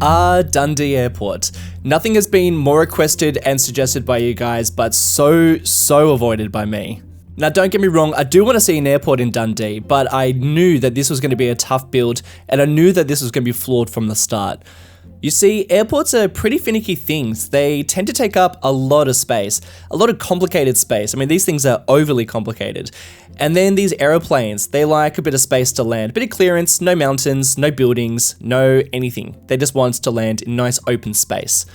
Dundee Airport. Nothing has been more requested and suggested by you guys, but so avoided by me. Now don't get me wrong, I do want to see an airport in Dundee, but I knew that this was going to be a tough build, and I knew that this was going to be flawed from the start. You see, airports are pretty finicky things. They tend to take up a lot of space, a lot of complicated space. I mean, these things are overly complicated. And then these aeroplanes, they like a bit of space to land, a bit of clearance, no mountains, no buildings, no anything. They just want to land in nice open space.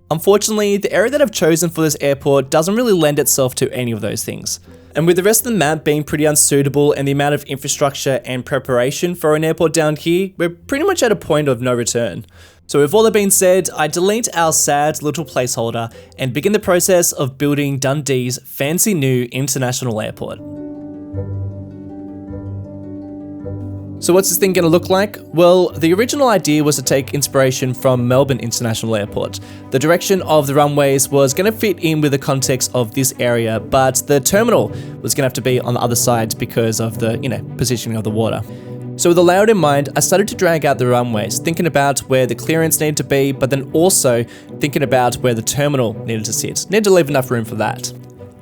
Unfortunately, the area that I've chosen for this airport doesn't really lend itself to any of those things. And with the rest of the map being pretty unsuitable and the amount of infrastructure and preparation for an airport down here, we're pretty much at a point of no return. So with all that being said, I delete our sad little placeholder and begin the process of building Dundee's fancy new international airport. So what's this thing going to look like? Well, the original idea was to take inspiration from Melbourne International Airport. The direction of the runways was going to fit in with the context of this area, but the terminal was going to have to be on the other side because of the, positioning of the water. So with the layout in mind, I started to drag out the runways, thinking about where the clearance needed to be, but then also thinking about where the terminal needed to sit. Needed to leave enough room for that.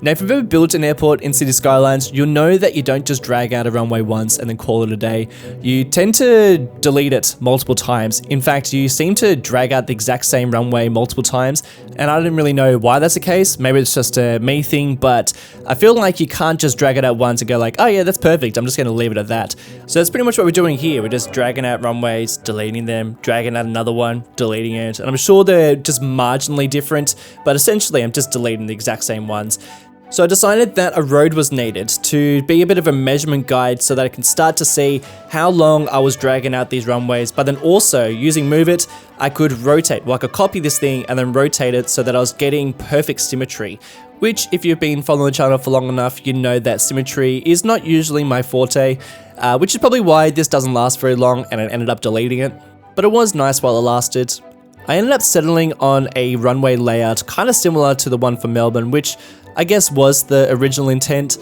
Now, if you've ever built an airport in Cities Skylines, you'll know that you don't just drag out a runway once and then call it a day. You tend to delete it multiple times. In fact, you seem to drag out the exact same runway multiple times, and I didn't really know why that's the case. Maybe it's just a me thing, but I feel like you can't just drag it out once and go like, oh yeah, that's perfect, I'm just going to leave it at that. So that's pretty much what we're doing here. We're just dragging out runways, deleting them, dragging out another one, deleting it. And I'm sure they're just marginally different, but essentially I'm just deleting the exact same ones. So I decided that a road was needed to be a bit of a measurement guide so that I can start to see how long I was dragging out these runways, but then also using Move It, I could rotate. Well, I could copy this thing and then rotate it so that I was getting perfect symmetry, which if you've been following the channel for long enough, you know that symmetry is not usually my forte, which is probably why this doesn't last very long and I ended up deleting it, but it was nice while it lasted. I ended up settling on a runway layout kind of similar to the one for Melbourne, which I guess was the original intent.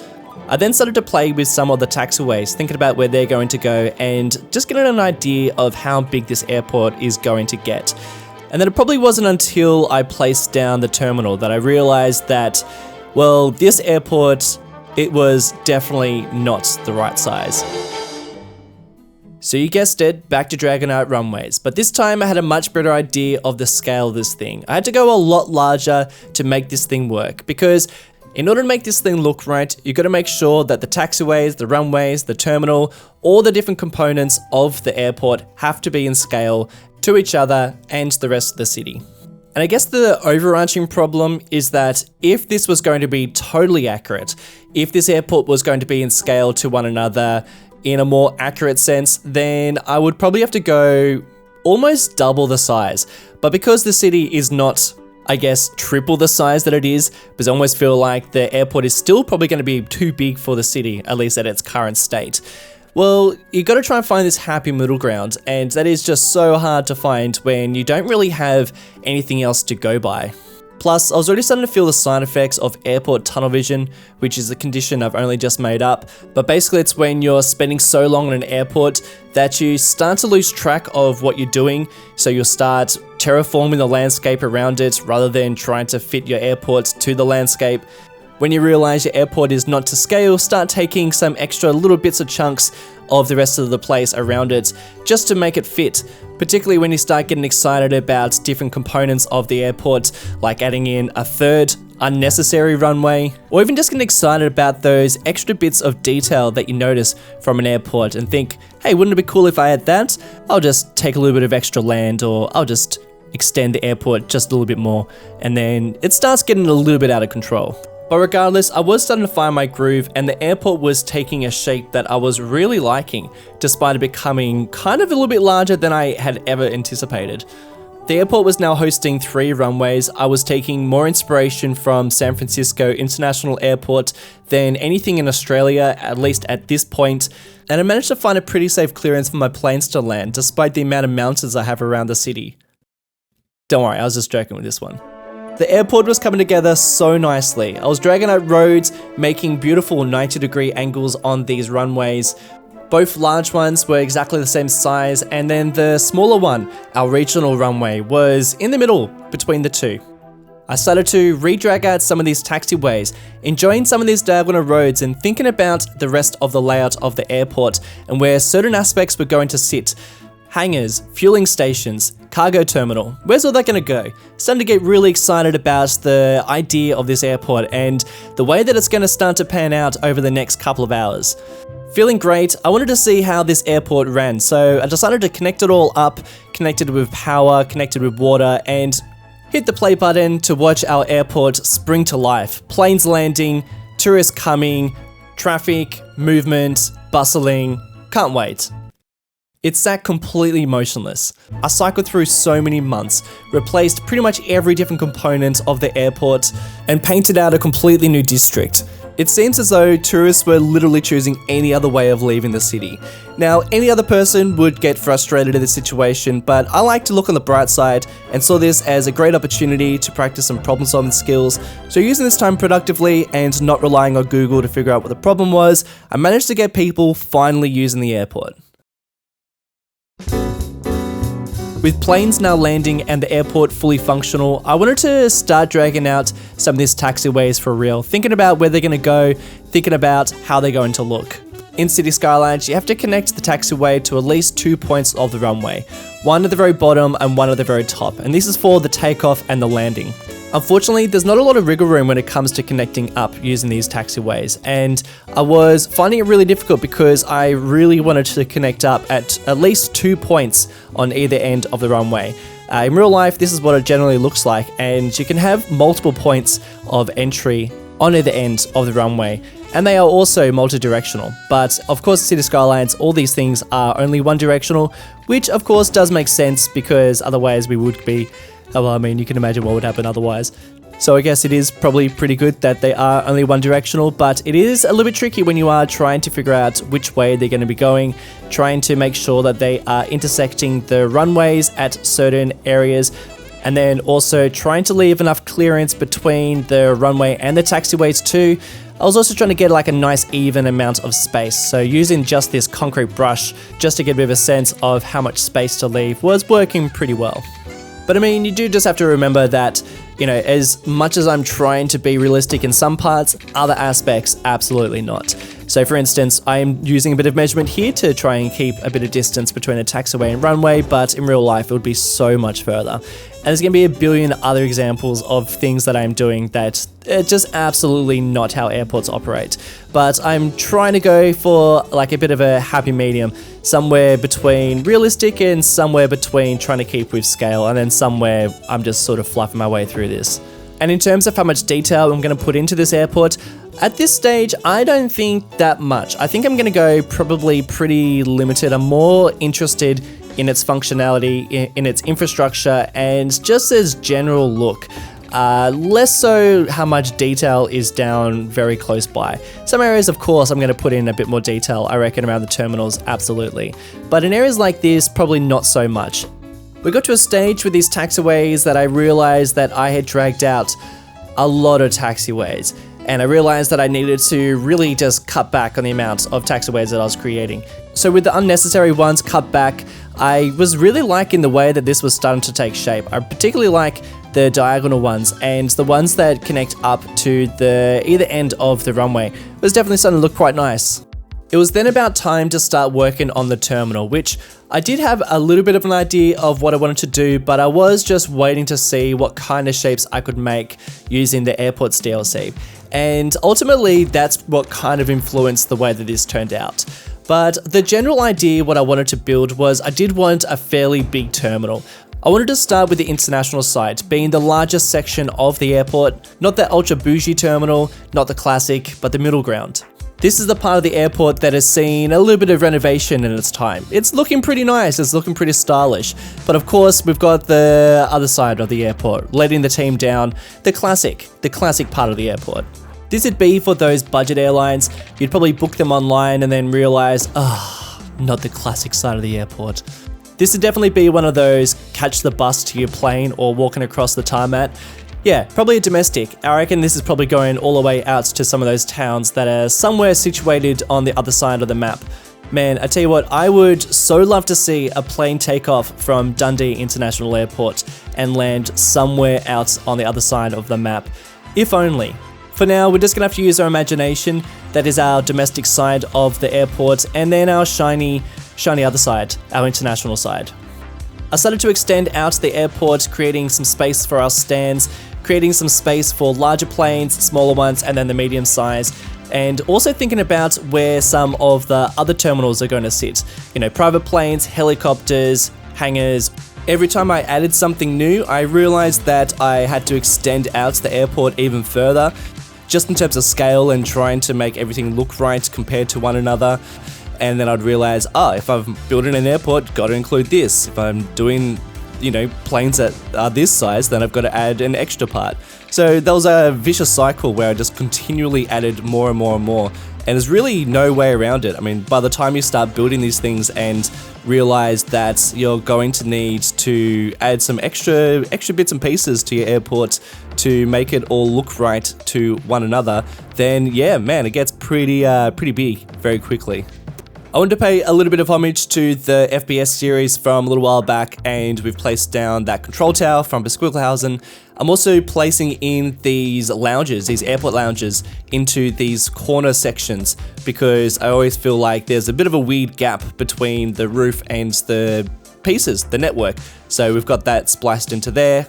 I then started to play with some of the taxiways, thinking about where they're going to go and just getting an idea of how big this airport is going to get. And then it probably wasn't until I placed down the terminal that I realized that, well, this airport, it was definitely not the right size. So you guessed it, back to dragging out runways, but this time I had a much better idea of the scale of this thing. I had to go a lot larger to make this thing work, because in order to make this thing look right, you got to make sure that the taxiways, the runways, the terminal, all the different components of the airport have to be in scale to each other and the rest of the city. And I guess the overarching problem is that if this was going to be totally accurate, if this airport was going to be in scale to one another, in a more accurate sense, then I would probably have to go almost double the size. But because the city is not, I guess, triple the size that it is, because I almost feel like the airport is still probably going to be too big for the city, at least at its current state. Well, you got to try and find this happy middle ground, and that is just so hard to find when you don't really have anything else to go by. Plus, I was already starting to feel the side effects of airport tunnel vision, which is a condition I've only just made up. But basically it's when you're spending so long in an airport that you start to lose track of what you're doing. So you'll start terraforming the landscape around it rather than trying to fit your airport to the landscape. When you realize your airport is not to scale, start taking some extra little bits of chunks of the rest of the place around it just to make it fit. Particularly when you start getting excited about different components of the airport, like adding in a third unnecessary runway, or even just getting excited about those extra bits of detail that you notice from an airport and think, hey, wouldn't it be cool if I had that? I'll just take a little bit of extra land, or I'll just extend the airport just a little bit more, and then it starts getting a little bit out of control. But regardless, I was starting to find my groove, and the airport was taking a shape that I was really liking, despite it becoming kind of a little bit larger than I had ever anticipated. The airport was now hosting 3 runways. I was taking more inspiration from San Francisco International Airport than anything in Australia, at least at this point, and I managed to find a pretty safe clearance for my planes to land, despite the amount of mountains I have around the city. Don't worry, I was just joking with this one. The airport was coming together so nicely. I was dragging out roads, making beautiful 90-degree angles on these runways. Both large ones were exactly the same size, and then the smaller one, our regional runway, was in the middle between the two. I started to re-drag out some of these taxiways, enjoying some of these diagonal roads and thinking about the rest of the layout of the airport and where certain aspects were going to sit. Hangars, fueling stations, cargo terminal, where's all that gonna go? Starting to get really excited about the idea of this airport and the way that it's gonna start to pan out over the next couple of hours. Feeling great, I wanted to see how this airport ran, so I decided to connect it all up, connected with power, connected with water, and hit the play button to watch our airport spring to life. Planes landing, tourists coming, traffic, movement, bustling, can't wait. It sat completely motionless. I cycled through so many months, replaced pretty much every different component of the airport, and painted out a completely new district. It seems as though tourists were literally choosing any other way of leaving the city. Now, any other person would get frustrated at this situation, but I like to look on the bright side and saw this as a great opportunity to practice some problem-solving skills. So using this time productively and not relying on Google to figure out what the problem was, I managed to get people finally using the airport. With planes now landing and the airport fully functional, I wanted to start dragging out some of these taxiways for real, thinking about where they're going to go, thinking about how they're going to look. In Cities Skylines, you have to connect the taxiway to at least 2 points of the runway, one at the very bottom and one at the very top, and this is for the takeoff and the landing. Unfortunately, there's not a lot of wriggle room when it comes to connecting up using these taxiways, and I was finding it really difficult because I really wanted to connect up at least 2 points on either end of the runway. In real life, this is what it generally looks like, and you can have multiple points of entry on either end of the runway, and they are also multi-directional. But of course, City Skylines, all these things are only one directional, which of course does make sense because otherwise we would be, well, I mean, you can imagine what would happen otherwise. So I guess it is probably pretty good that they are only one directional, but it is a little bit tricky when you are trying to figure out which way they're going to be going, trying to make sure that they are intersecting the runways at certain areas, and then also trying to leave enough clearance between the runway and the taxiways too. I was also trying to get like a nice even amount of space, so using just this concrete brush just to get a bit of a sense of how much space to leave was working pretty well. But I mean, you do just have to remember that, you know, as much as I'm trying to be realistic in some parts, other aspects, absolutely not. So for instance, I'm using a bit of measurement here to try and keep a bit of distance between a taxiway and runway, but in real life, it would be so much further. And there's going to be a billion other examples of things that I'm doing that are just absolutely not how airports operate. But I'm trying to go for like a bit of a happy medium, somewhere between realistic and somewhere between trying to keep with scale, and then somewhere I'm just sort of fluffing my way through this. And in terms of how much detail I'm going to put into this airport, at this stage, I don't think that much. I think I'm going to go probably pretty limited. I'm more interested in its functionality, in its infrastructure, and just its general look. Less so how much detail is down very close by. Some areas, of course, I'm going to put in a bit more detail, I reckon, around the terminals, absolutely. But in areas like this, probably not so much. We got to a stage with these taxiways that I realized that I had dragged out a lot of taxiways. And I realized that I needed to really just cut back on the amount of taxiways that I was creating. So with the unnecessary ones cut back, I was really liking the way that this was starting to take shape. I particularly like the diagonal ones, and the ones that connect up to the either end of the runway was definitely starting to look quite nice. It was then about time to start working on the terminal, which I did have a little bit of an idea of what I wanted to do, but I was just waiting to see what kind of shapes I could make using the airport's DLC. And ultimately, that's what kind of influenced the way that this turned out. But the general idea, what I wanted to build was I did want a fairly big terminal. I wanted to start with the international side, being the largest section of the airport, not the ultra bougie terminal, not the classic, but the middle ground. This is the part of the airport that has seen a little bit of renovation in its time. It's looking pretty nice, it's looking pretty stylish. But of course, we've got the other side of the airport, letting the team down, the classic part of the airport. This would be for those budget airlines. You'd probably book them online and then realize, not the classic side of the airport. This would definitely be one of those catch the bus to your plane or walking across the tarmac. Yeah, probably a domestic. I reckon this is probably going all the way out to some of those towns that are somewhere situated on the other side of the map. Man, I tell you what, I would so love to see a plane take off from Dundee International Airport and land somewhere out on the other side of the map. If only. For now, we're just gonna have to use our imagination. That is our domestic side of the airport, and then our shiny other side, our international side. I started to extend out the airport, creating some space for our stands, creating some space for larger planes, smaller ones, and then the medium size. And also thinking about where some of the other terminals are going to sit. You know, private planes, helicopters, hangars. Every time I added something new, I realized that I had to extend out the airport even further, just in terms of scale and trying to make everything look right compared to one another. And then I'd realize, if I'm building an airport, got to include this. If I'm doing, planes that are this size, then I've got to add an extra part. So there was a vicious cycle where I just continually added more and more and more. And there's really no way around it. I mean, by the time you start building these things and realize that you're going to need to add some extra bits and pieces to your airport to make it all look right to one another, then yeah, man, it gets pretty big very quickly. I wanted to pay a little bit of homage to the FPS series from a little while back, and we've placed down that control tower from Besquicklehausen. I'm also placing in these lounges, these airport lounges, into these corner sections because I always feel like there's a bit of a weird gap between the roof and the pieces, the network. So we've got that spliced into there.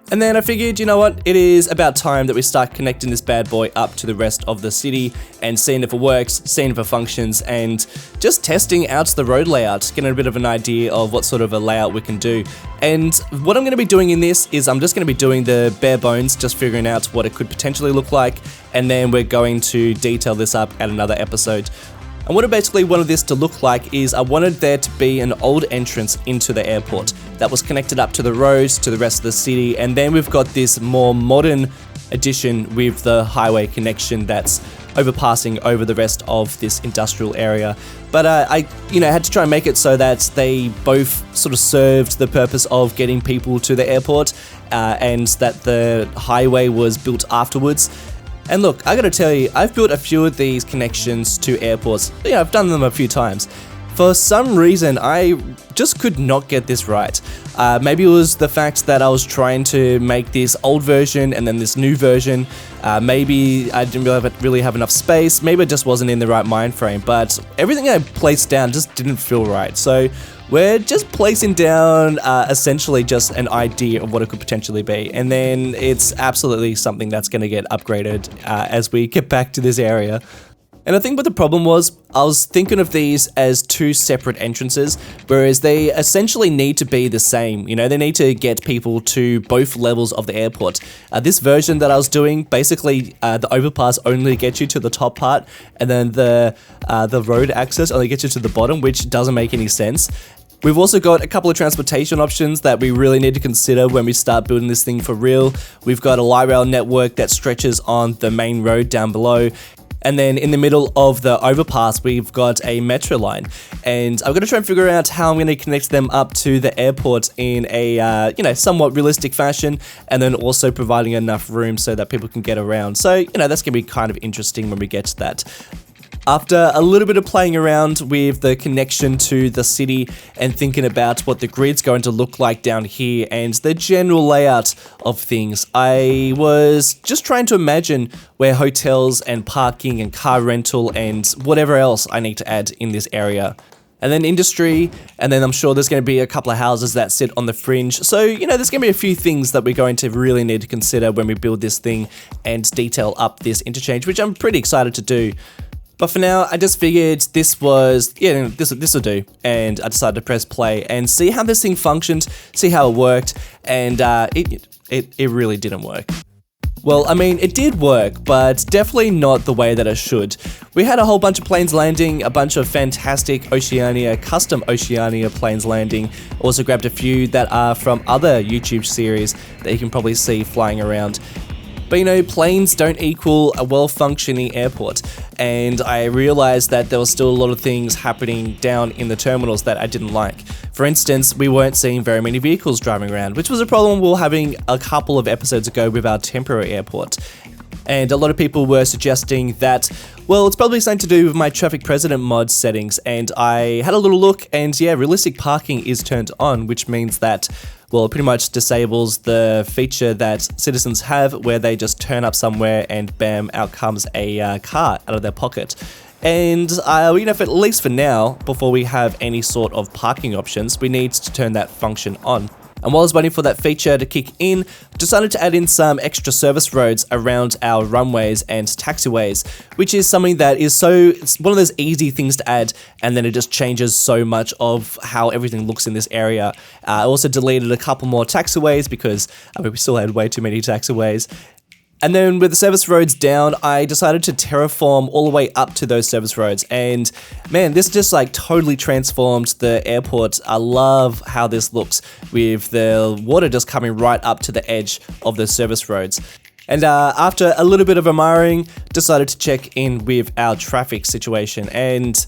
And then I figured, you know what, it is about time that we start connecting this bad boy up to the rest of the city and seeing if it works, seeing if it functions, and just testing out the road layout, getting a bit of an idea of what sort of a layout we can do. And what I'm going to be doing in this is I'm just going to be doing the bare bones, just figuring out what it could potentially look like, and then we're going to detail this up at another episode. And what I basically wanted this to look like is I wanted there to be an old entrance into the airport that was connected up to the roads, to the rest of the city, and then we've got this more modern addition with the highway connection that's overpassing over the rest of this industrial area. But I had to try and make it so that they both sort of served the purpose of getting people to the airport, and that the highway was built afterwards. And look, I gotta tell you, I've built a few of these connections to airports. Yeah, I've done them a few times. For some reason, I just could not get this right. Maybe it was the fact that I was trying to make this old version and then this new version. Maybe I didn't really have enough space. Maybe it just wasn't in the right mind frame. But everything I placed down just didn't feel right. So we're just placing down essentially just an idea of what it could potentially be. And then it's absolutely something that's going to get upgraded as we get back to this area. And I think what the problem was, I was thinking of these as two separate entrances, whereas they essentially need to be the same. You know, they need to get people to both levels of the airport. This version that I was doing, basically the overpass only gets you to the top part, and then the road access only gets you to the bottom, which doesn't make any sense. We've also got a couple of transportation options that we really need to consider when we start building this thing for real. We've got a light rail network that stretches on the main road down below. And then in the middle of the overpass, we've got a metro line. And I'm going to try and figure out how I'm going to connect them up to the airport in a, somewhat realistic fashion. And then also providing enough room so that people can get around. So, that's going to be kind of interesting when we get to that. After a little bit of playing around with the connection to the city and thinking about what the grid's going to look like down here and the general layout of things, I was just trying to imagine where hotels and parking and car rental and whatever else I need to add in this area. And then industry, and then I'm sure there's going to be a couple of houses that sit on the fringe. So, there's going to be a few things that we're going to really need to consider when we build this thing and detail up this interchange, which I'm pretty excited to do. But for now, I just figured this will do, and I decided to press play and see how this thing functioned, see how it worked, and it really didn't work. Well, I mean, it did work, but definitely not the way that it should. We had a whole bunch of planes landing, a bunch of fantastic Oceania, custom Oceania planes landing. Also grabbed a few that are from other YouTube series that you can probably see flying around. But planes don't equal a well-functioning airport, and I realized that there was still a lot of things happening down in the terminals that I didn't like. For instance, we weren't seeing very many vehicles driving around, which was a problem we were having a couple of episodes ago with our temporary airport. And a lot of people were suggesting that, well, it's probably something to do with my traffic president mod settings, and I had a little look, and yeah, realistic parking is turned on, which means that, well, it pretty much disables the feature that citizens have where they just turn up somewhere and bam, out comes a car out of their pocket. And, for, at least for now, before we have any sort of parking options, we need to turn that function on. And while I was waiting for that feature to kick in, I decided to add in some extra service roads around our runways and taxiways, which is something that is it's one of those easy things to add, and then it just changes so much of how everything looks in this area. I also deleted a couple more taxiways because we still had way too many taxiways. And then with the service roads down, I decided to terraform all the way up to those service roads. And man, this just like totally transformed the airport. I love how this looks with the water just coming right up to the edge of the service roads. And after a little bit of admiring, decided to check in with our traffic situation. And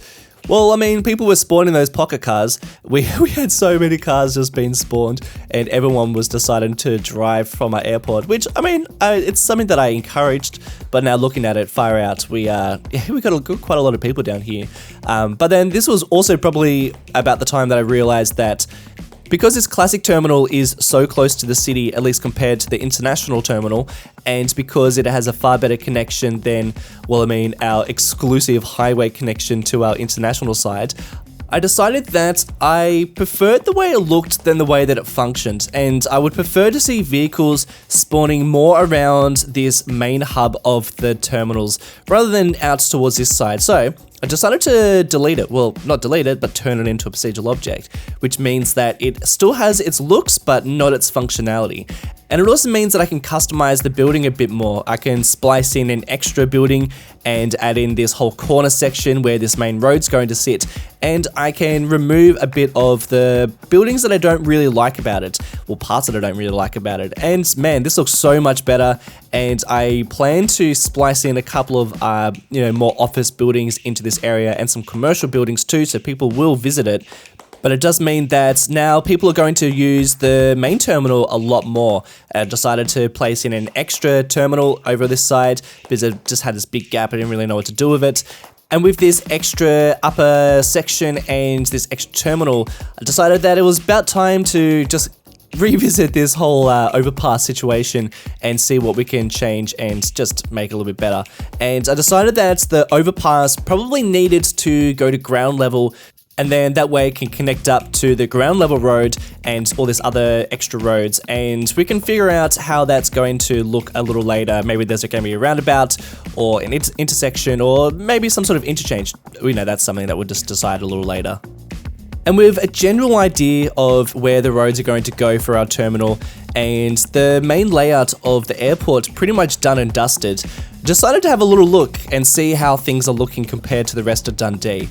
well, people were spawning those pocket cars. We had so many cars just being spawned, and everyone was deciding to drive from our airport, which, it's something that I encouraged, but now looking at it far out, we got quite a lot of people down here. But then this was also probably about the time that I realized that because this classic terminal is so close to the city, at least compared to the international terminal, and because it has a far better connection than, our exclusive highway connection to our international side, I decided that I preferred the way it looked than the way that it functioned, and I would prefer to see vehicles spawning more around this main hub of the terminals rather than out towards this side. So I decided to delete it. Well, not delete it, but turn it into a procedural object, which means that it still has its looks, but not its functionality. And it also means that I can customize the building a bit more. I can splice in an extra building and add in this whole corner section where this main road's going to sit. And I can remove a bit of the buildings that I don't really like about it. Well, parts that I don't really like about it. And man, this looks so much better. And I plan to splice in a couple of, more office buildings into this area and some commercial buildings too, so people will visit it. But it does mean that now people are going to use the main terminal a lot more. I decided to place in an extra terminal over this side because it just had this big gap. I didn't really know what to do with it. And with this extra upper section and this extra terminal, I decided that it was about time to just revisit this whole overpass situation and see what we can change and just make it a little bit better. And I decided that the overpass probably needed to go to ground level, and then that way it can connect up to the ground level road and all this other extra roads, and we can figure out how that's going to look a little later. Maybe there's going to be a roundabout or an intersection or maybe some sort of interchange. That's something that we'll just decide a little later. And with a general idea of where the roads are going to go for our terminal and the main layout of the airport pretty much done and dusted, decided to have a little look and see how things are looking compared to the rest of Dundee.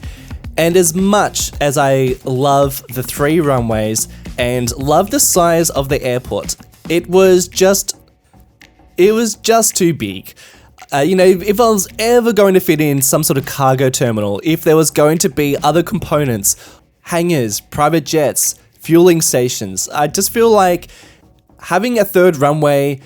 And as much as I love the 3 runways and love the size of the airport, it was just too big. If I was ever going to fit in some sort of cargo terminal, if there was going to be other components, hangars, private jets, fueling stations, I just feel like having a 3rd runway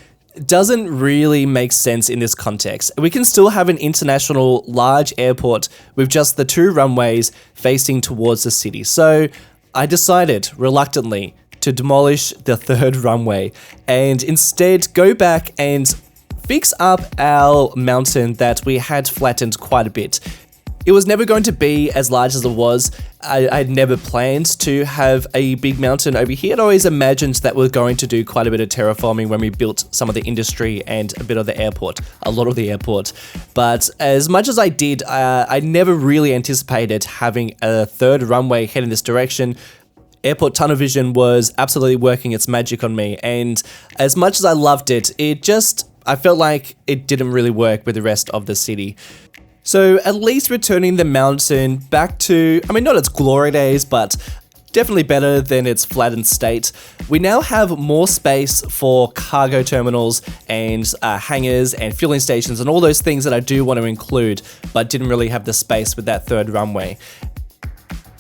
doesn't really make sense in this context. We can still have an international large airport with just the 2 runways facing towards the city. So I decided reluctantly to demolish the 3rd runway and instead go back and fix up our mountain that we had flattened quite a bit. It was never going to be as large as it was. I'd never planned to have a big mountain over here. I'd always imagined that we're going to do quite a bit of terraforming when we built some of the industry and a bit of the airport, a lot of the airport. But as much as I did, I never really anticipated having a 3rd runway head in this direction. Airport tunnel vision was absolutely working its magic on me, and as much as I loved it, I felt like it didn't really work with the rest of the city. So at least returning the mountain back to, not its glory days, but definitely better than its flattened state. We now have more space for cargo terminals and hangars and fueling stations and all those things that I do want to include, but didn't really have the space with that 3rd runway.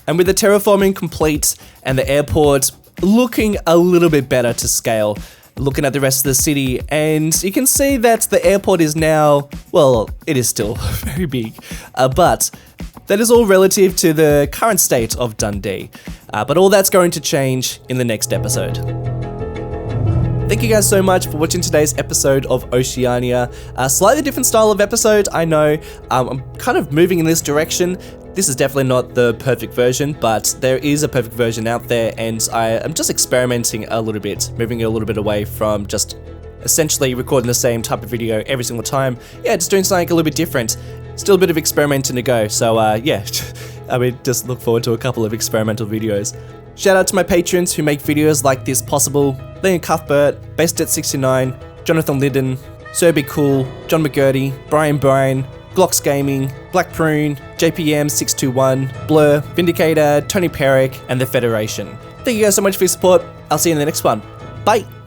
And with the terraforming complete and the airport looking a little bit better to scale, looking at the rest of the city, and you can see that the airport is now, well, it is still very big, but that is all relative to the current state of Dundee. But all that's going to change in the next episode. Thank you guys so much for watching today's episode of Oceania. A slightly different style of episode, I know. I'm kind of moving in this direction. This is definitely not the perfect version, but there is a perfect version out there, and I am just experimenting a little bit, moving it a little bit away from just essentially recording the same type of video every single time. Yeah, just doing something a little bit different. Still a bit of experimenting to go, so yeah, I mean, just look forward to a couple of experimental videos. Shout out to my patrons who make videos like this possible: Liam Cuthbert, BasedAt69, Jonathan Liddon, Sir Be Cool, John McGurdy, Brian, Glocks Gaming, Black Prune, JPM621, Blur, Vindicator, Tony Perrick, and The Federation. Thank you guys so much for your support. I'll see you in the next one. Bye!